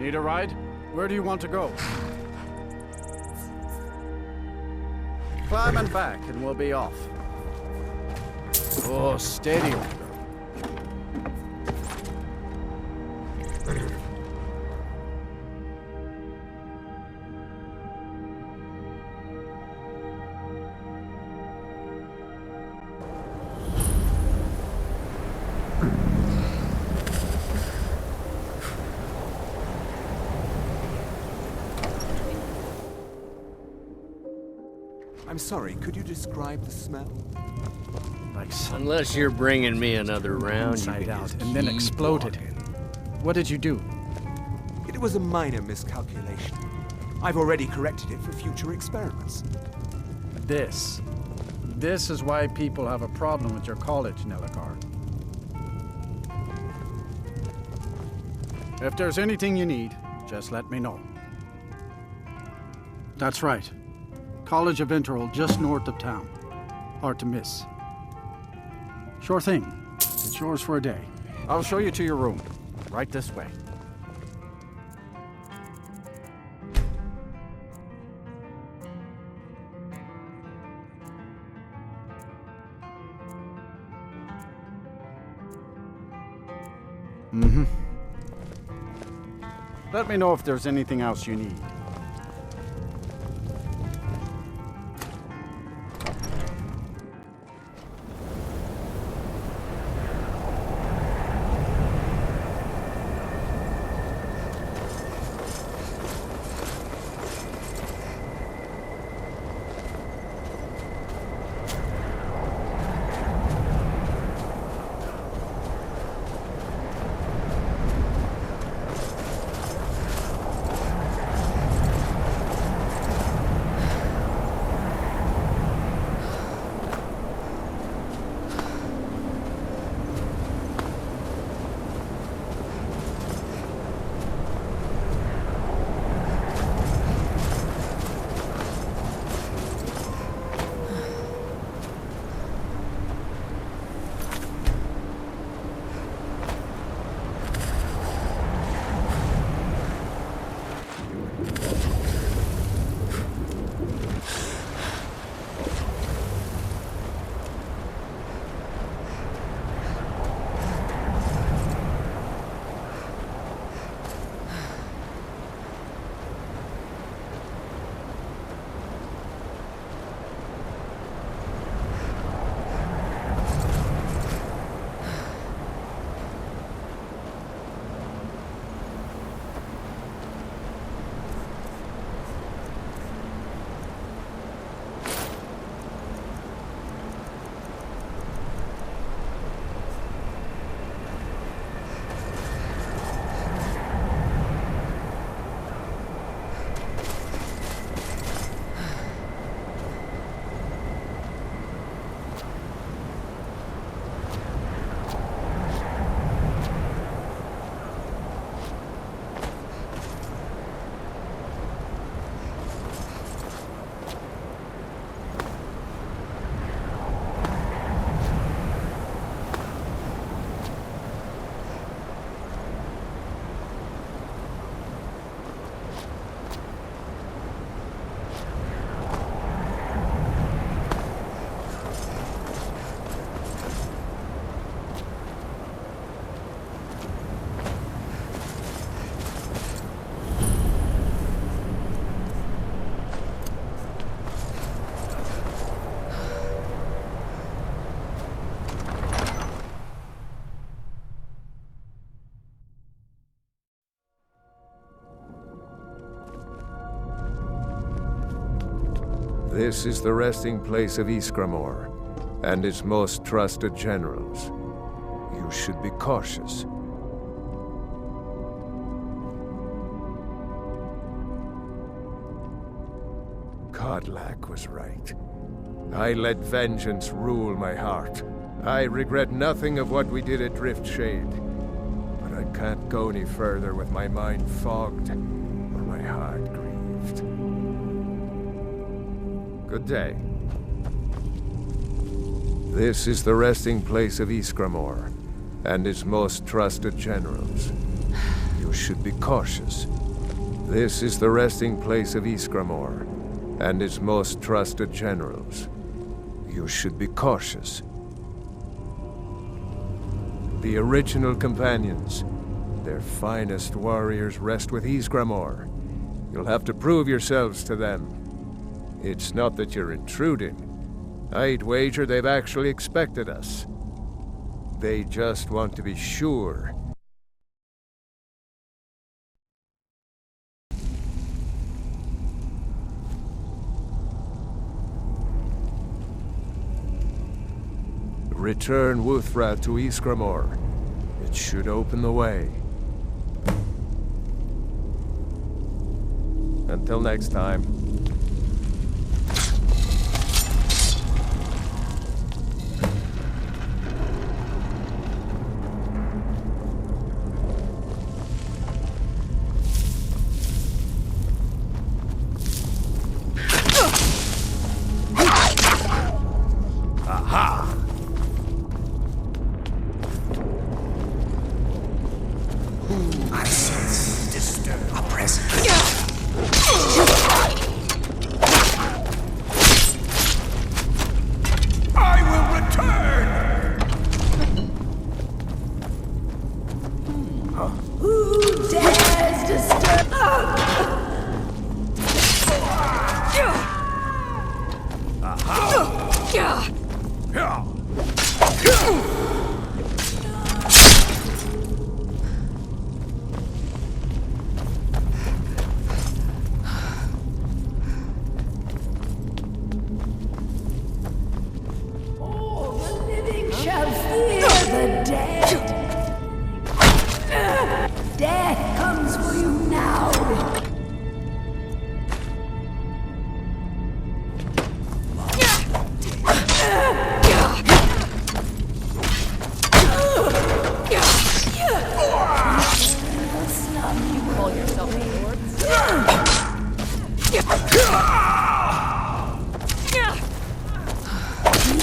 Need a ride? Where do you want to go? Climb and back, and we'll be off. Oh, steady, old girl. I'm sorry, could you describe the smell? Like sun Unless you're bringing me another round, you inside can out, just and then keep exploded. walking. What did you do? It was a minor miscalculation. I've already corrected it for future experiments. This is why people have a problem with your college, Nelligar. If there's anything you need, just let me know. That's right. College of Interval, just north of town. Hard to miss. Sure thing. It's yours for a day. I'll show you to your room. Right this way. Mm-hmm. Let me know if there's anything else you need. This is the resting place of Iskramor, and its most trusted generals. You should be cautious. Kodlak was right. I let vengeance rule my heart. I regret nothing of what we did at Driftshade, but I can't go any further with my mind fogged or my heart grieved. Good day. This is the resting place of Iskramor, and its most trusted generals. You should be cautious. This is the resting place of Ysgramor, and its most trusted generals. You should be cautious. The original companions, their finest warriors, rest with Ysgramor. You'll have to prove yourselves to them. It's not that you're intruding. I'd wager they've actually expected us. They just want to be sure. Return Wuthra to Ysgramor. It should open the way. Until next time.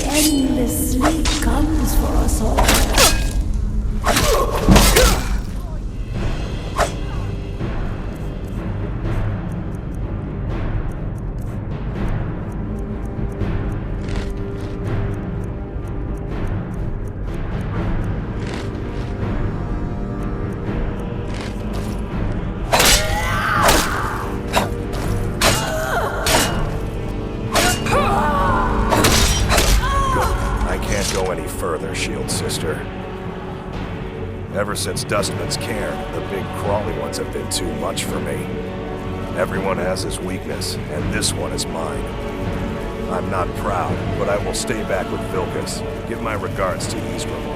Endless sleep comes for us all. Ever since Dustman's cairn, the big crawly ones have been too much for me. Everyone has his weakness, and this one is mine. I'm not proud, but I will stay back with Vilkas. Give my regards to Ysgramor.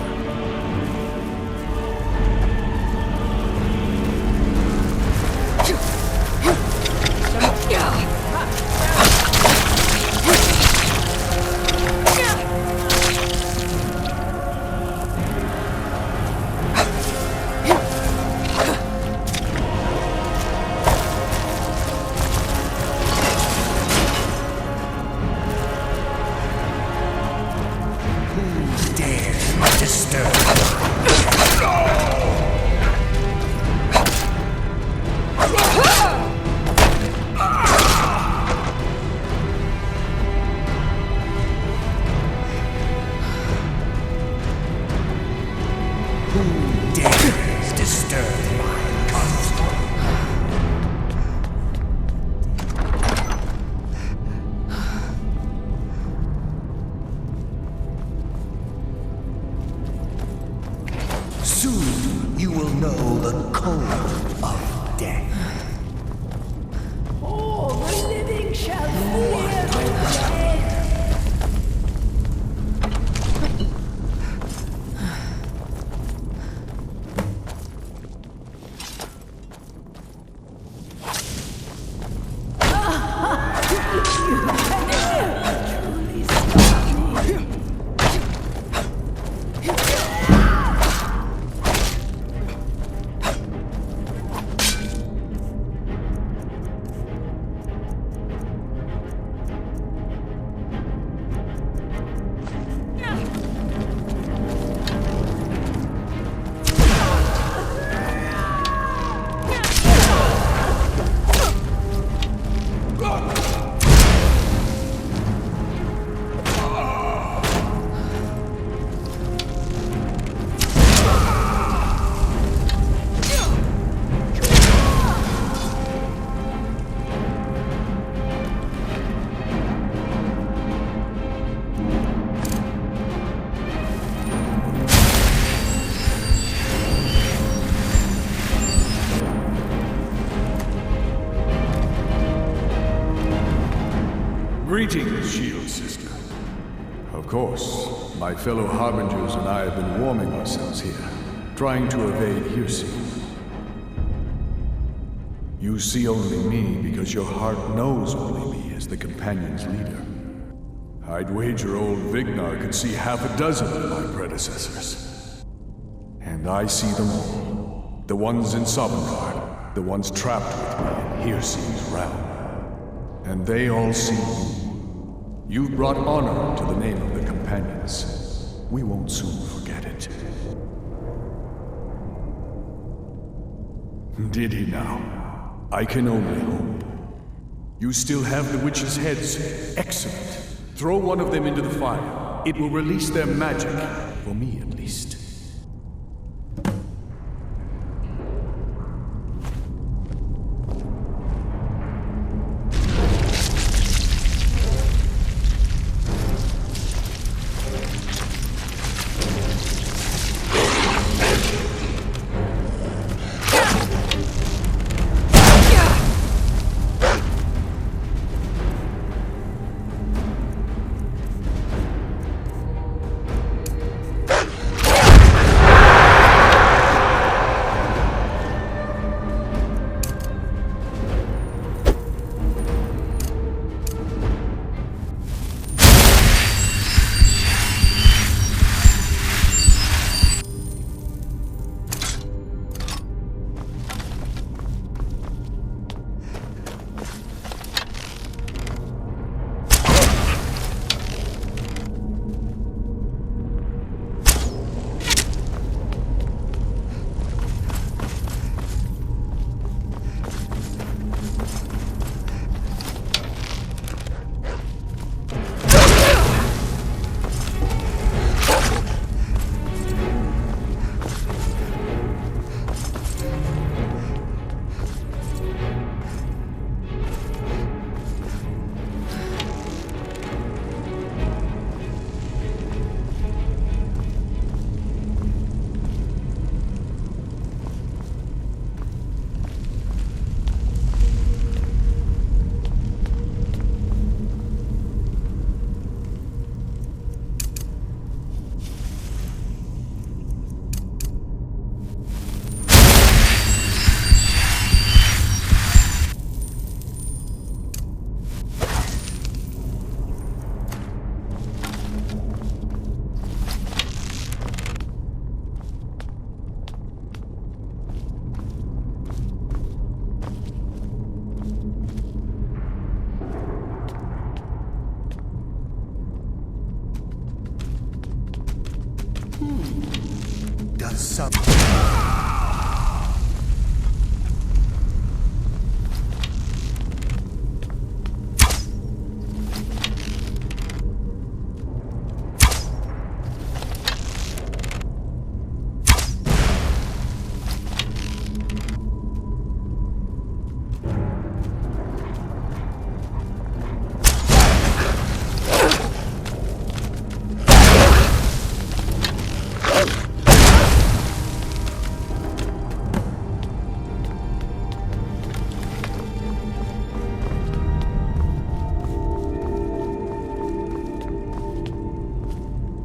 Soon you will know the cold of death. All the living shall fear the dead. Greetings, Shield Sister. Of course, my fellow Harbingers and I have been warming ourselves here, trying to evade hearsay. You see only me because your heart knows only me as the Companion's leader. I'd wager old Vignar could see half a dozen of my predecessors. And I see them all. The ones in Sovngarde, the ones trapped with me in Hearsay's realm. And they all see you. You've brought honor to the name of the Companions. We won't soon forget it. Did he now? I can only hope. You still have the witches' heads. Excellent. Throw one of them into the fire. It will release their magic. For me, at least. Does some...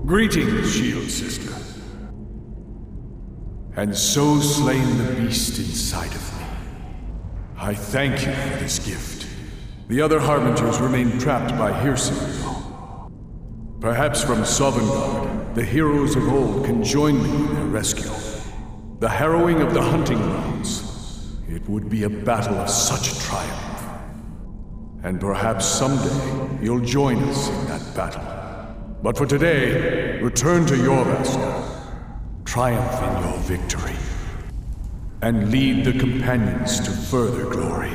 Greetings, Shield Sister. And so slain the beast inside of me. I thank you for this gift. The other Harbingers remain trapped by hearsay, though. Perhaps from Sovngarde, the heroes of old can join me in their rescue. The harrowing of the hunting grounds. It would be a battle of such triumph. And perhaps someday you'll join us in that battle. But for today, return to Jorvaskr, triumph in your victory, and lead the Companions to further glory.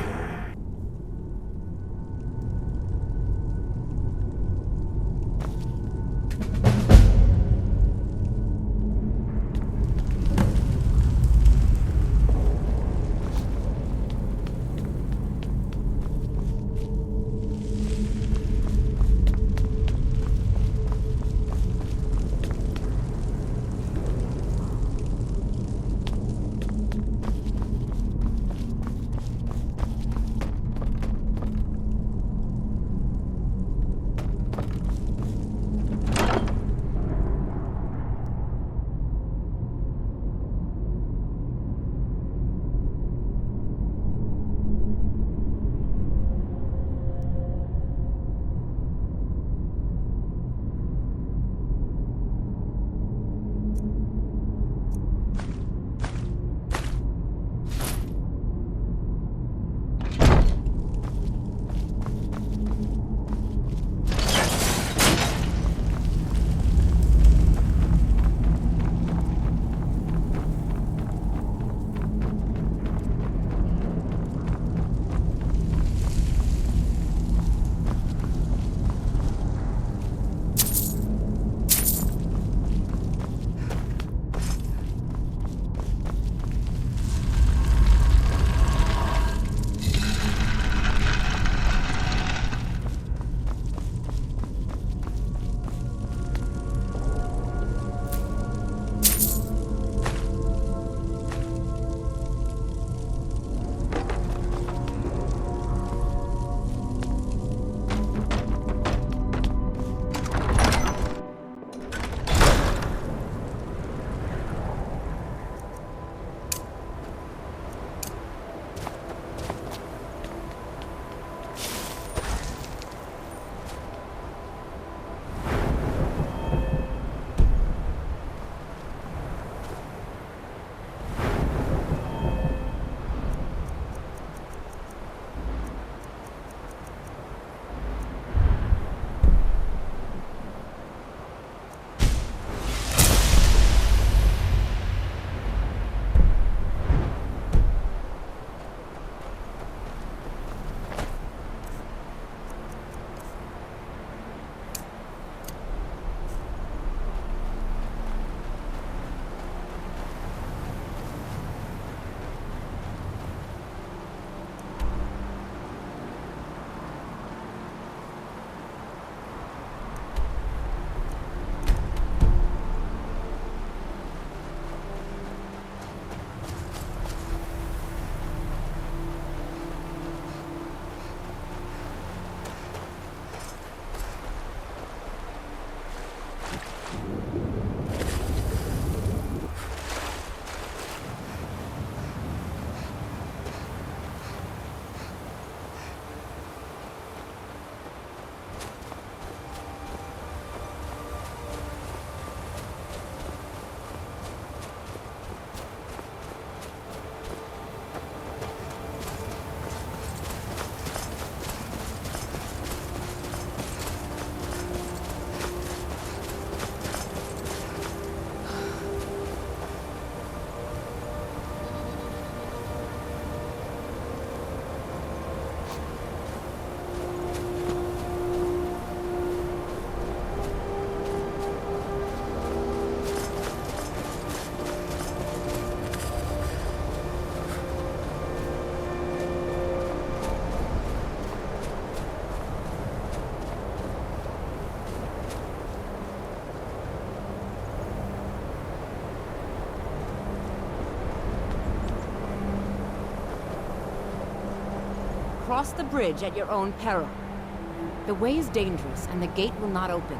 cross the bridge at your own peril. The way is dangerous, and the gate will not open.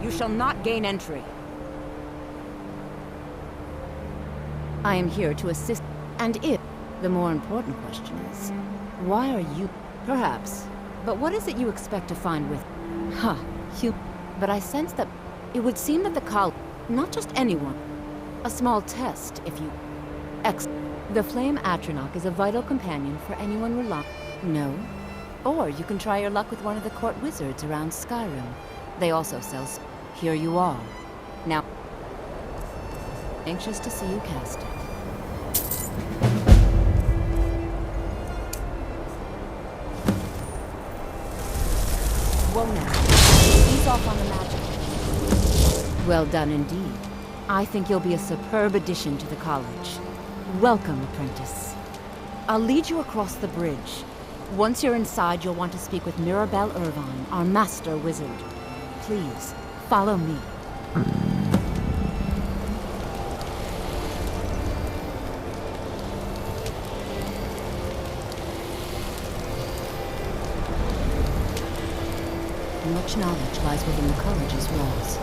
You shall not gain entry. I am here to assist, and if... The more important question is, why are you... Perhaps. But what is it you expect to find with... Huh, you... But I sense that it would seem that the Kal... Not just anyone. A small test, if you... The Flame Atronach is a vital companion for anyone relying... No? Or you can try your luck with one of the court wizards around Skyrim. They also sell... Here you are. Now... Anxious to see you cast it. Whoa now. Ease off on the magic. Well done indeed. I think you'll be a superb addition to the college. Welcome, apprentice. I'll lead you across the bridge. Once you're inside, you'll want to speak with Mirabelle Irvine, our master wizard. Please, follow me. Much knowledge lies within the college's walls.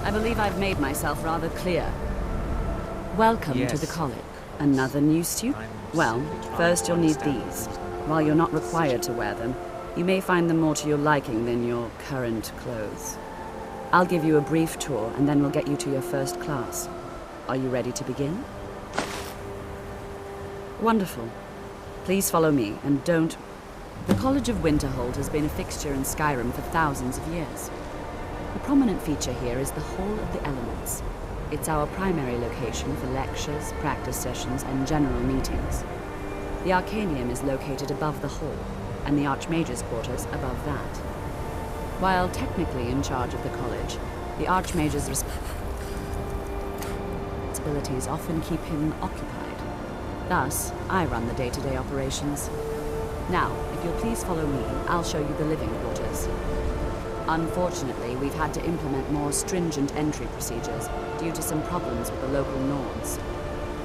I believe I've made myself rather clear. Welcome to the college. Another new student? Well, first you'll need these. While you're not required to wear them, you may find them more to your liking than your current clothes. I'll give you a brief tour, and then we'll get you to your first class. Are you ready to begin? Wonderful. Please follow me, and don't... The College of Winterhold has been a fixture in Skyrim for thousands of years. A prominent feature here is the Hall of the Elements. It's our primary location for lectures, practice sessions, and general meetings. The Arcanium is located above the hall, and the Archmage's quarters above that. While technically in charge of the college, the Archmage's responsibilities often keep him occupied. Thus, I run the day-to-day operations. Now, if you'll please follow me, I'll show you the living quarters. Unfortunately, we've had to implement more stringent entry procedures due to some problems with the local Nords.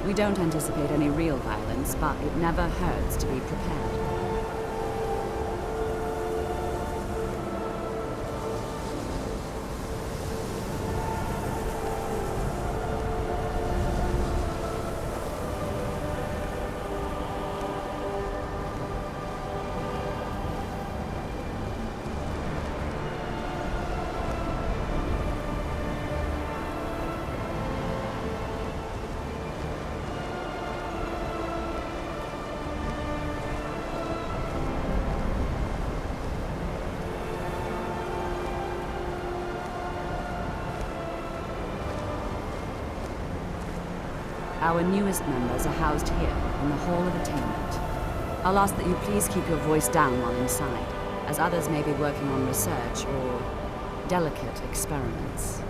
We don't anticipate any real violence, but it never hurts to be prepared. Our newest members are housed here, in the Hall of Attainment. I'll ask that you please keep your voice down while inside, as others may be working on research or delicate experiments.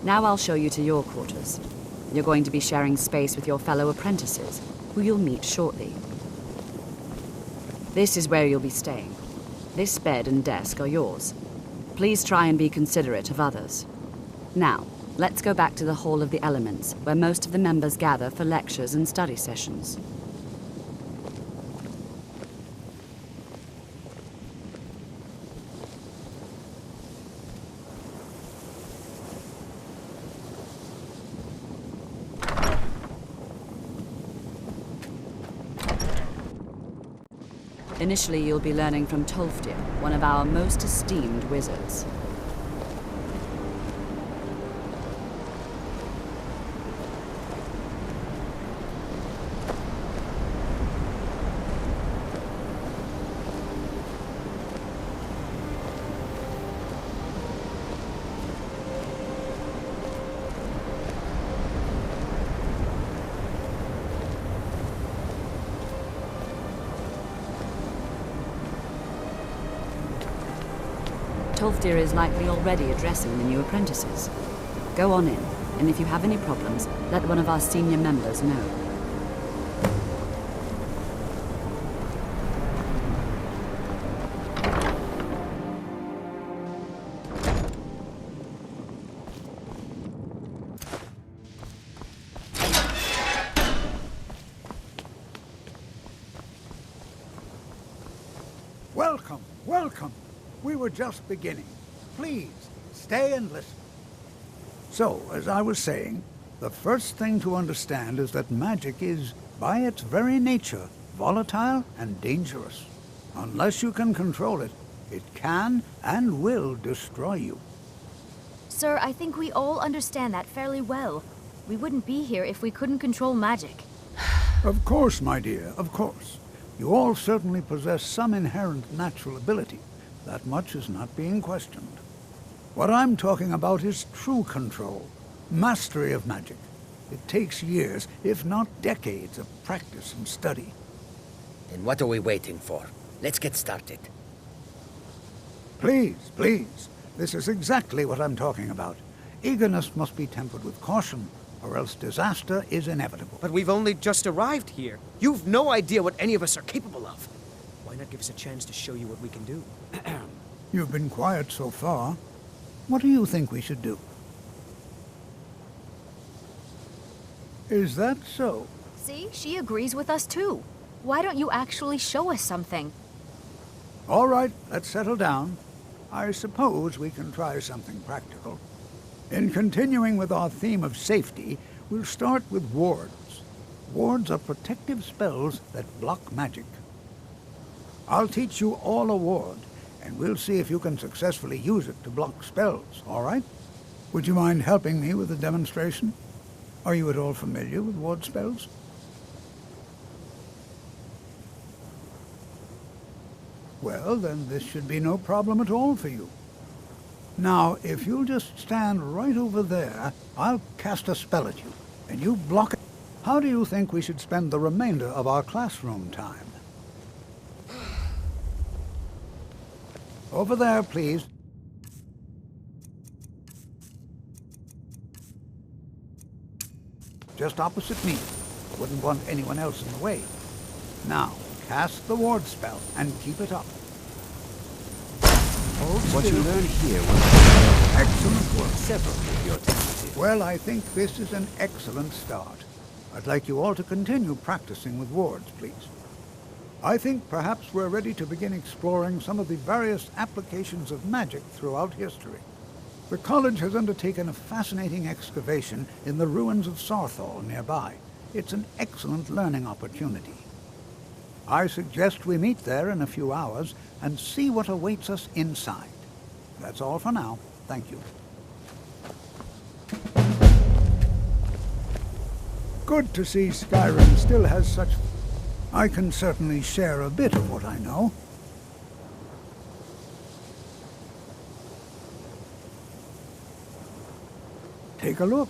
Now I'll show you to your quarters. You're going to be sharing space with your fellow apprentices, who you'll meet shortly. This is where you'll be staying. This bed and desk are yours. Please try and be considerate of others. Now, let's go back to the Hall of the Elements, where most of the members gather for lectures and study sessions. Initially, you'll be learning from Tolfdir, one of our most esteemed wizards. Tolfdir is likely already addressing the new apprentices. Go on in, and if you have any problems, let one of our senior members know. Welcome, welcome. We were just beginning. Please, stay and listen. So, as I was saying, the first thing to understand is that magic is, by its very nature, volatile and dangerous. Unless you can control it, it can and will destroy you. Sir, I think we all understand that fairly well. We wouldn't be here if we couldn't control magic. Of course, my dear, of course. You all certainly possess some inherent natural ability. That much is not being questioned. What I'm talking about is true control, mastery of magic. It takes years, if not decades, of practice and study. Then what are we waiting for? Let's get started. Please, please. This is exactly what I'm talking about. Eagerness must be tempered with caution, or else disaster is inevitable. But we've only just arrived here. You've no idea what any of us are capable of. Why not give us a chance to show you what we can do? You've been quiet so far. What do you think we should do? Is that so? See, she agrees with us too. Why don't you actually show us something? All right, let's settle down. I suppose we can try something practical. In continuing with our theme of safety, we'll start with wards. Wards are protective spells that block magic. I'll teach you all a ward, and we'll see if you can successfully use it to block spells, all right? Would you mind helping me with the demonstration? Are you at all familiar with ward spells? Well, then this should be no problem at all for you. Now, if you'll just stand right over there, I'll cast a spell at you, and you block it. How do you think we should spend the remainder of our classroom time? Over there, please. Just opposite me. Wouldn't want anyone else in the way. Now, cast the ward spell, and keep it up. What you learn here will excellent work. Several of your tentative. Well, I think this is an excellent start. I'd like you all to continue practicing with wards, please. I think perhaps we're ready to begin exploring some of the various applications of magic throughout history. The college has undertaken a fascinating excavation in the ruins of Sarthal nearby. It's an excellent learning opportunity. I suggest we meet there in a few hours and see what awaits us inside. That's all for now. Thank you. Good to see Skyrim still has such... I can certainly share a bit of what I know. Take a look.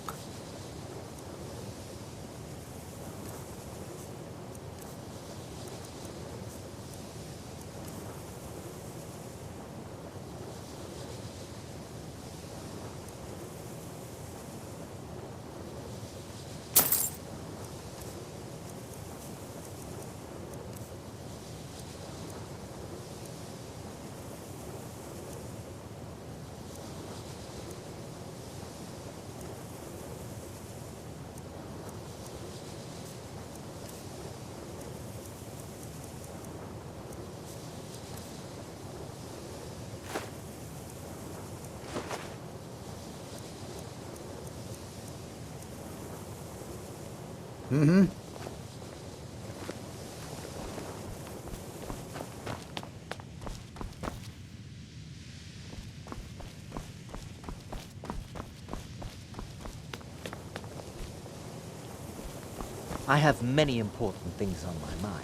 Mm-hmm. I have many important things on my mind.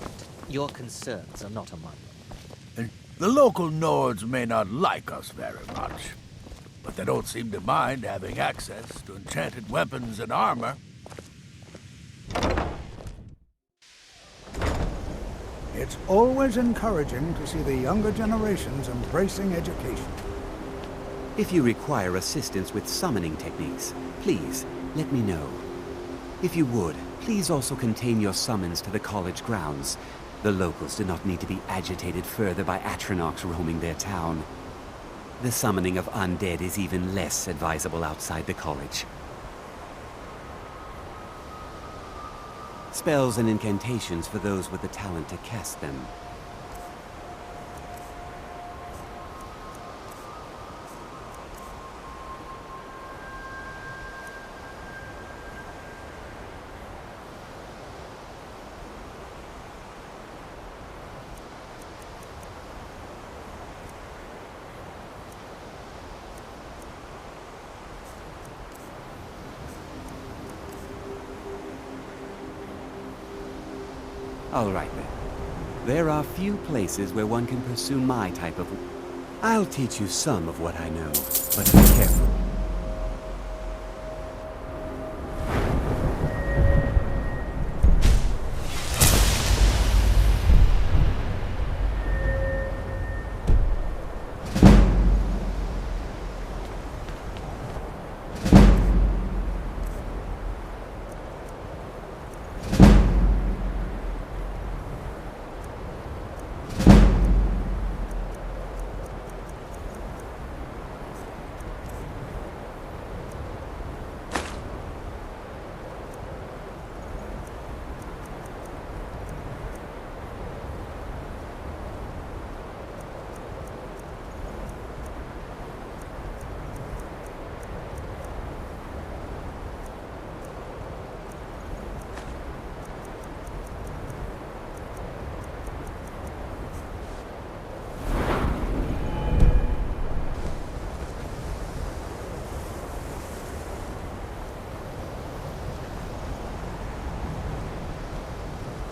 Your concerns are not among them. The local Nords may not like us very much, but they don't seem to mind having access to enchanted weapons and armor. It's always encouraging to see the younger generations embracing education. If you require assistance with summoning techniques, please let me know. If you would, please also contain your summons to the college grounds. The locals do not need to be agitated further by Atronachs roaming their town. The summoning of undead is even less advisable outside the college. Spells and incantations for those with the talent to cast them. All right then. There are few places where one can pursue my type of... I'll teach you some of what I know, but be careful.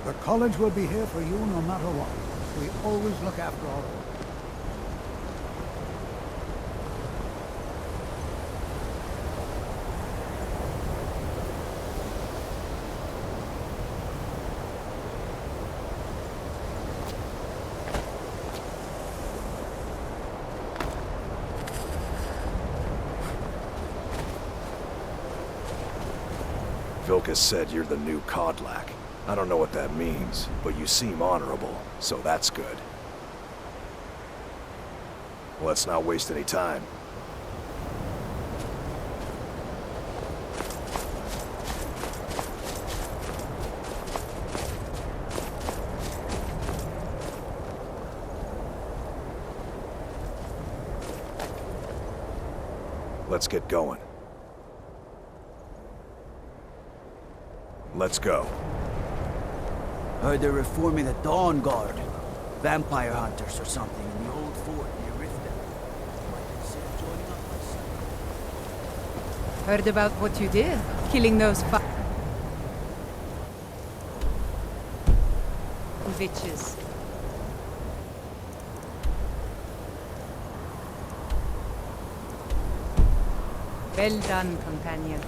The college will be here for you no matter what. We always look after our own. Vilkas said you're the new Kodlak. I don't know what that means, but you seem honorable, so that's good. Let's not waste any time. Let's get going. Let's go. Heard they're reforming the Dawn Guard. Vampire hunters or something in the old fort near Riften. Might consider joining up myself. Heard about what you did? Killing those witches. Well done, companion.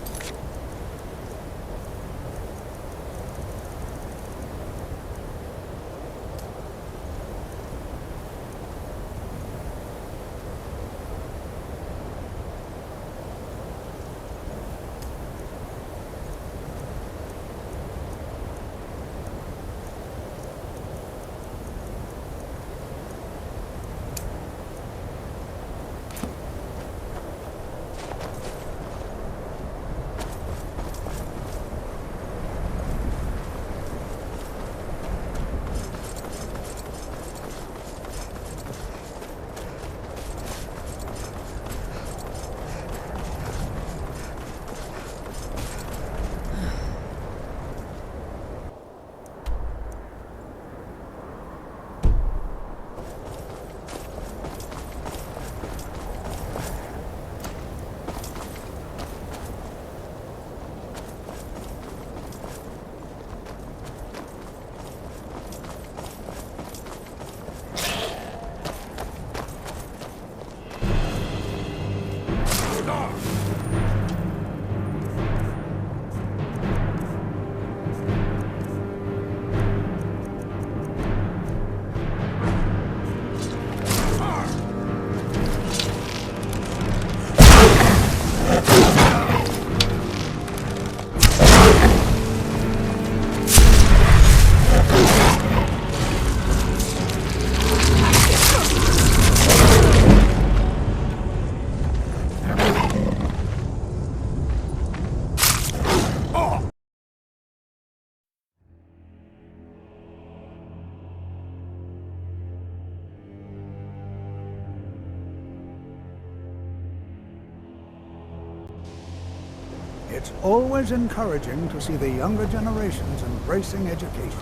It's always encouraging to see the younger generations embracing education.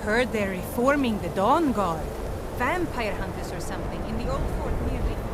Heard they're reforming the Dawn Guard. Vampire hunters or something in the old fort near Riften.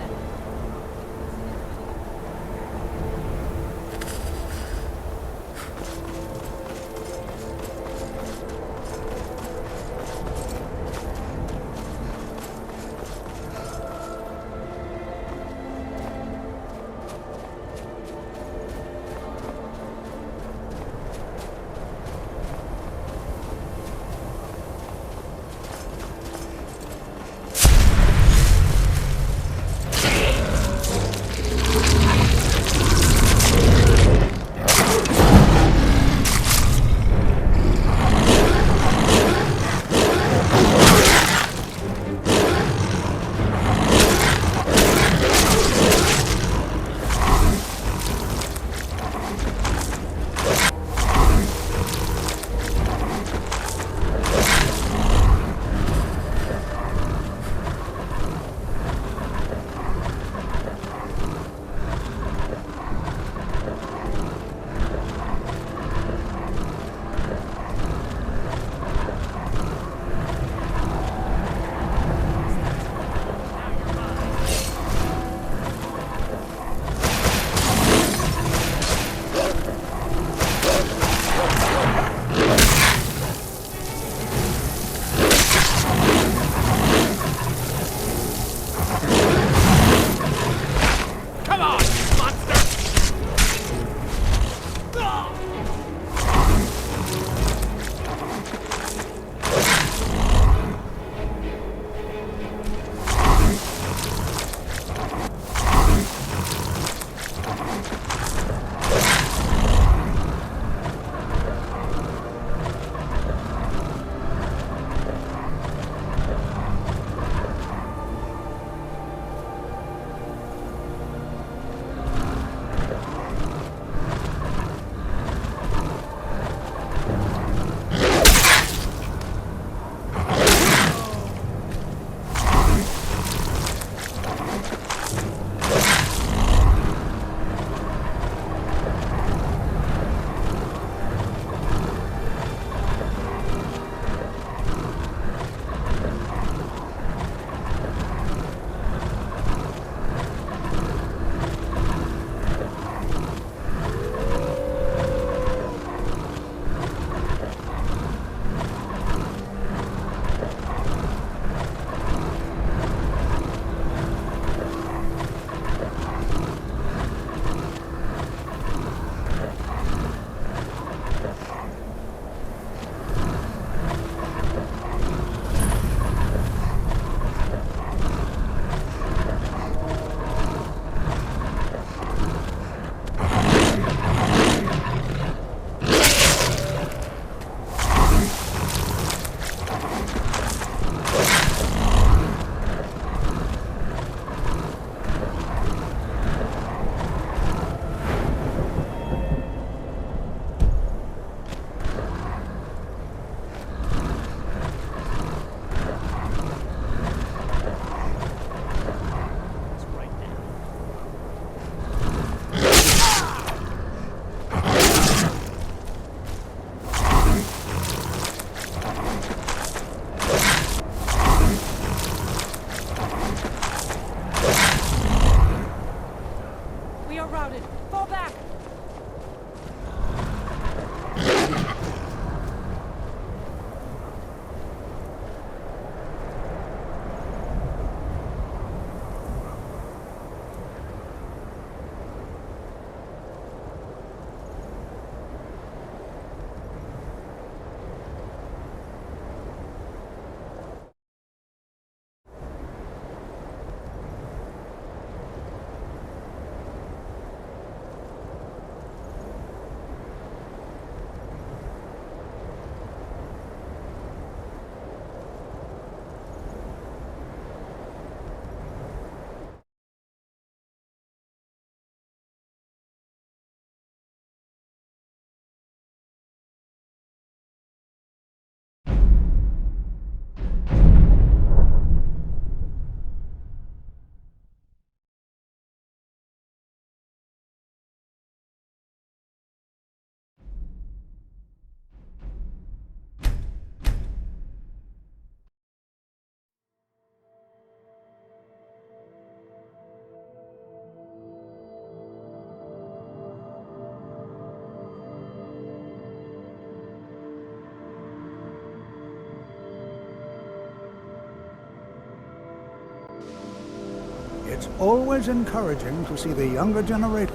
It's always encouraging to see the younger generation.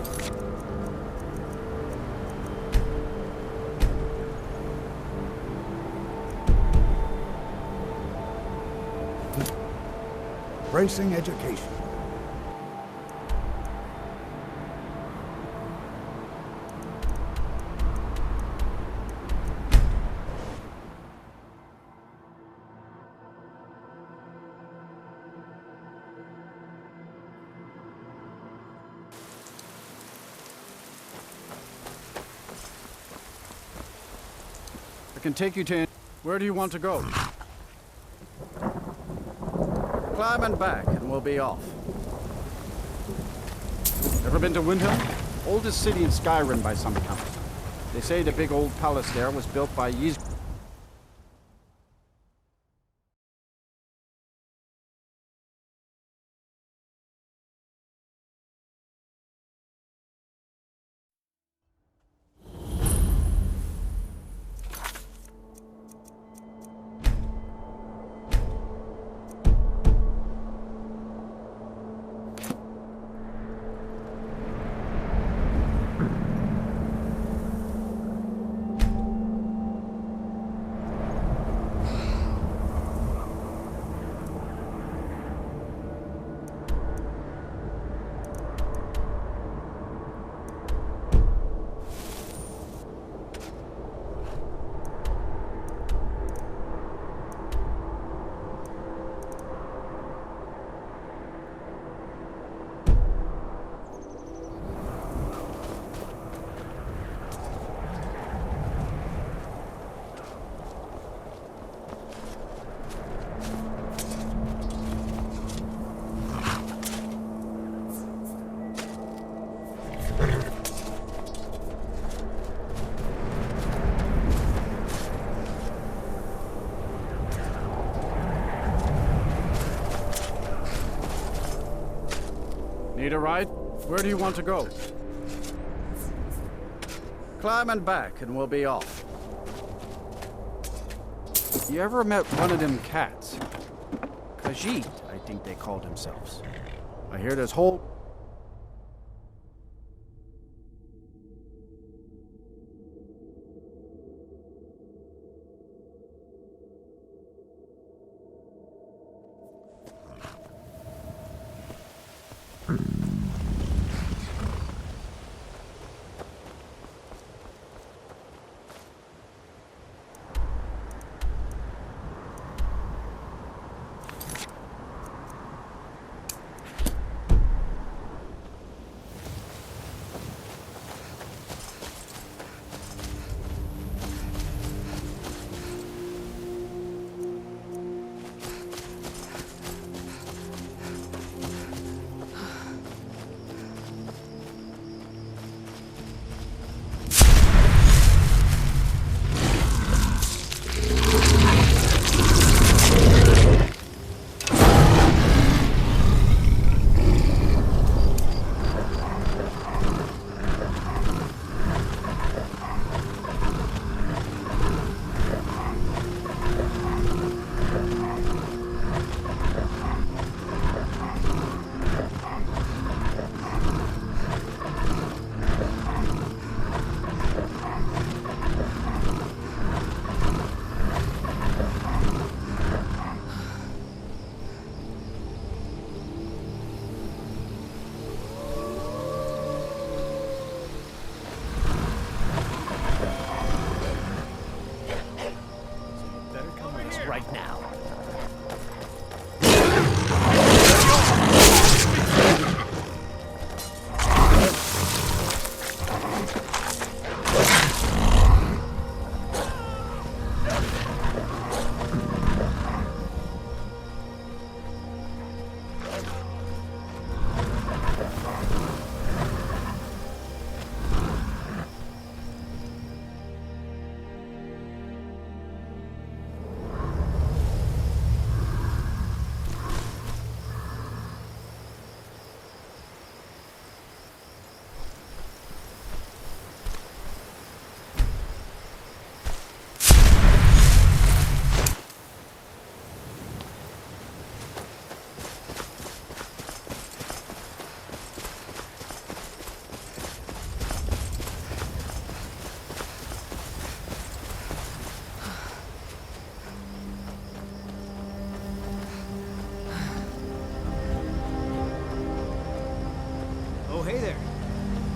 Embracing education. I can take you to... Where do you want to go? Climb and back, and we'll be off. Ever been to Windhelm? Oldest city in Skyrim by some count. They say the big old palace there was built by Ys... Need a ride? Where do you want to go? Climb and back, and we'll be off. You ever met one of them cats? Khajiit, I think they called themselves. I hear this whole...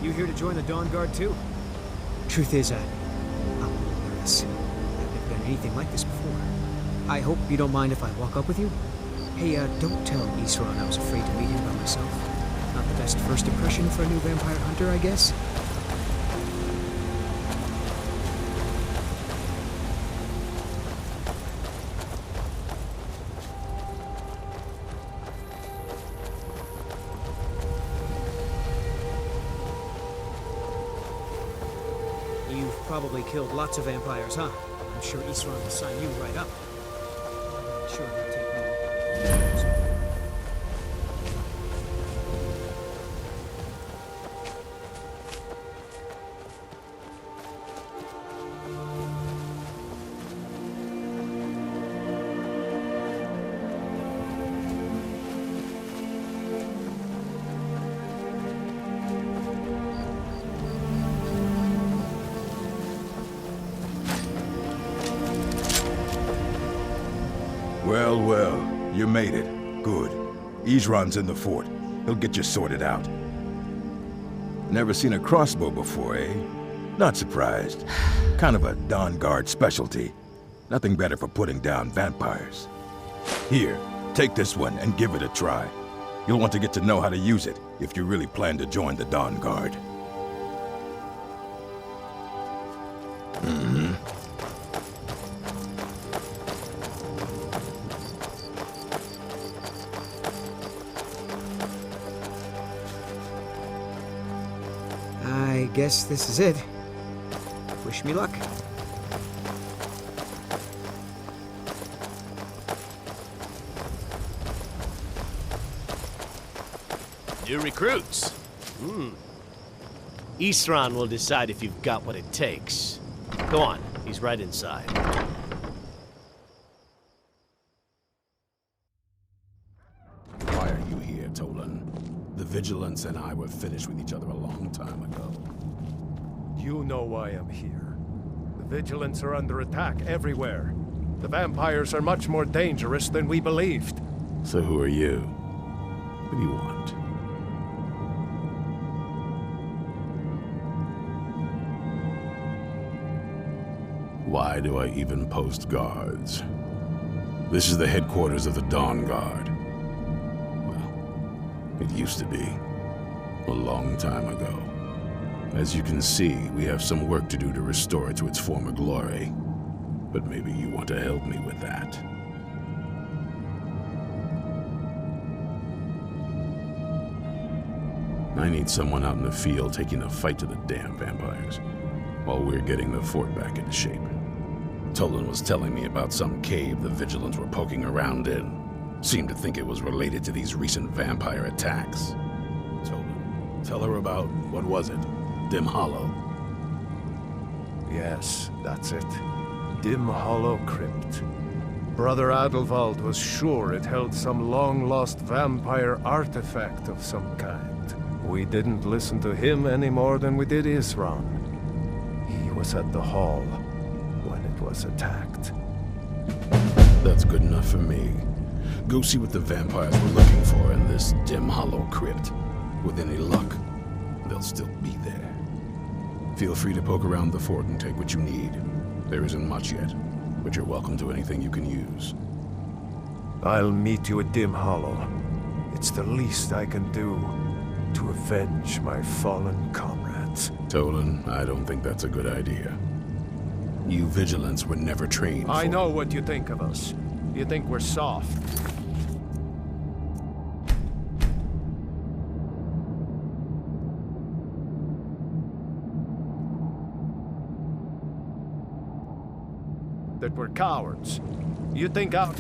You here to join the Dawn Guard too? Truth is, I'm a little nervous. I've never done anything like this before. I hope you don't mind if I walk up with you? Hey, don't tell Isran I was afraid to meet him by myself. Not the best first impression for a new vampire hunter, I guess? You've probably killed lots of vampires, huh? I'm sure Isran will sign you right up. I'm sure it'll take me. Well, well, you made it. Good. Isran's in the fort. He'll get you sorted out. Never seen a crossbow before, eh? Not surprised. Kind of a Dawn Guard specialty. Nothing better for putting down vampires. Here, take this one and give it a try. You'll want to get to know how to use it if you really plan to join the Dawn Guard. I guess this is it. Wish me luck. New recruits. Isran will decide if you've got what it takes. Go on, he's right inside. Why are you here, Tolan? The Vigilance and I were finished with each other a long time ago. You know why I'm here. The Vigilants are under attack everywhere. The vampires are much more dangerous than we believed. So who are you? What do you want? Why do I even post guards? This is the headquarters of the Dawn Guard. Well, it used to be. A long time ago. As you can see, we have some work to do to restore it to its former glory. But maybe you want to help me with that. I need someone out in the field taking a fight to the damn vampires, while we're getting the fort back into shape. Tolan was telling me about some cave the Vigilants were poking around in. Seemed to think it was related to these recent vampire attacks. Tolan, tell her about, what was it? Dim Hollow. Yes, that's it. Dim Hollow Crypt. Brother Adelwald was sure it held some long-lost vampire artifact of some kind. We didn't listen to him any more than we did Isran. He was at the hall when it was attacked. That's good enough for me. Go see what the vampires were looking for in this Dim Hollow Crypt. With any luck, they'll still be there. Feel free to poke around the fort and take what you need. There isn't much yet, but you're welcome to anything you can use. I'll meet you at Dim Hollow. It's the least I can do to avenge my fallen comrades. Tolan, I don't think that's a good idea. You Vigilants were never trained for... I know what you think of us. You think we're soft. That we're cowards. You think out...